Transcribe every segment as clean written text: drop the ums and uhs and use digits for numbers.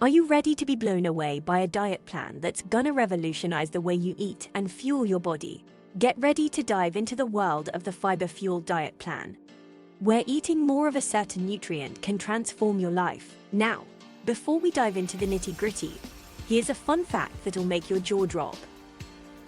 Are you ready to be blown away by a diet plan that's gonna revolutionize the way you eat and fuel your body? Get ready to dive into the world of the fiber-fueled diet plan, where eating more of a certain nutrient can transform your life. Now, before we dive into the nitty-gritty, here's a fun fact that'll make your jaw drop.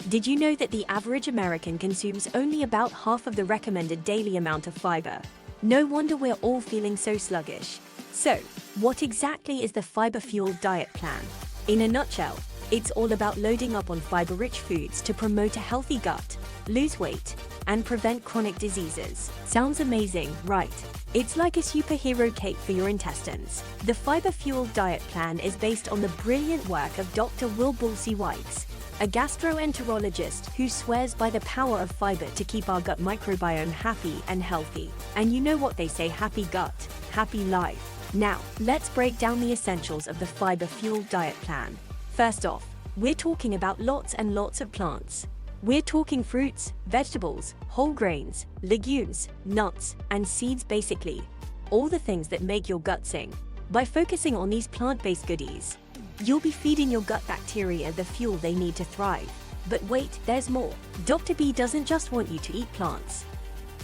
Did you know that the average American consumes only about half of the recommended daily amount of fiber? No wonder we're all feeling so sluggish. So, what exactly is the fiber-fueled diet plan? In a nutshell, it's all about loading up on fiber-rich foods to promote a healthy gut, lose weight, and prevent chronic diseases. Sounds amazing, right? It's like a superhero cape for your intestines. The fiber-fueled diet plan is based on the brilliant work of Dr. Bulsiewicz, a gastroenterologist who swears by the power of fiber to keep our gut microbiome happy and healthy. And you know what they say, happy gut, happy life. Now, let's break down the essentials of the fiber-fueled diet plan. First off, we're talking about lots and lots of plants. We're talking fruits, vegetables, whole grains, legumes, nuts, and seeds, basically all the things that make your gut sing. By focusing on these plant-based goodies, you'll be feeding your gut bacteria the fuel they need to thrive. But wait, there's more. Dr. B doesn't just want you to eat plants.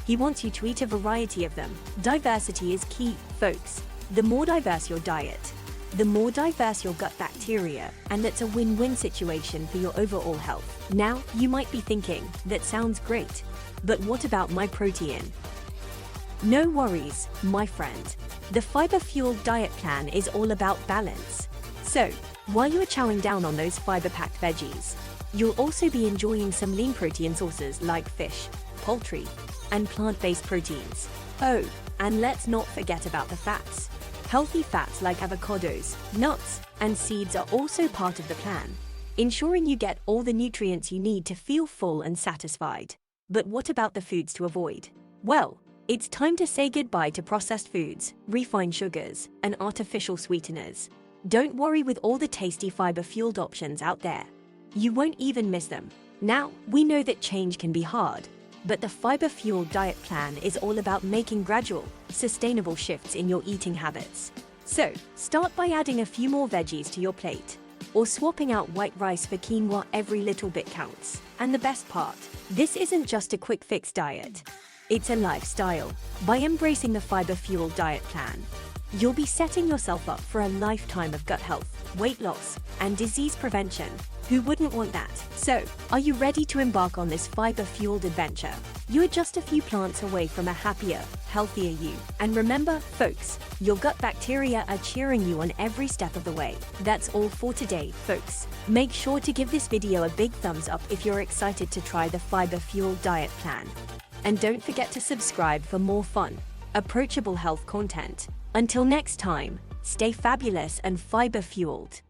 He wants you to eat a variety of them. Diversity is key, folks. The more diverse your diet, the more diverse your gut bacteria, and that's a win-win situation for your overall health. Now, you might be thinking, that sounds great, but what about my protein? No worries, my friend. The fiber-fueled diet plan is all about balance. So, while you are chowing down on those fiber-packed veggies, you'll also be enjoying some lean protein sources like fish, poultry, and plant-based proteins. Oh, and let's not forget about the fats. Healthy fats like avocados, nuts, and seeds are also part of the plan, ensuring you get all the nutrients you need to feel full and satisfied. But what about the foods to avoid? Well, it's time to say goodbye to processed foods, refined sugars, and artificial sweeteners. Don't worry, with all the tasty fiber-fueled options out there, you won't even miss them. Now, we know that change can be hard, but the fiber-fueled diet plan is all about making gradual, sustainable shifts in your eating habits. So, start by adding a few more veggies to your plate, or swapping out white rice for quinoa. Every little bit counts. And the best part, this isn't just a quick fix diet. It's a lifestyle. By embracing the fiber-fueled diet plan, you'll be setting yourself up for a lifetime of gut health, weight loss, and disease prevention. Who wouldn't want that? So, are you ready to embark on this fiber-fueled adventure? You're just a few plants away from a happier, healthier you. And remember, folks, your gut bacteria are cheering you on every step of the way. That's all for today, folks. Make sure to give this video a big thumbs up if you're excited to try the fiber-fueled diet plan. And don't forget to subscribe for more fun, approachable health content. Until next time, stay fabulous and fiber-fueled.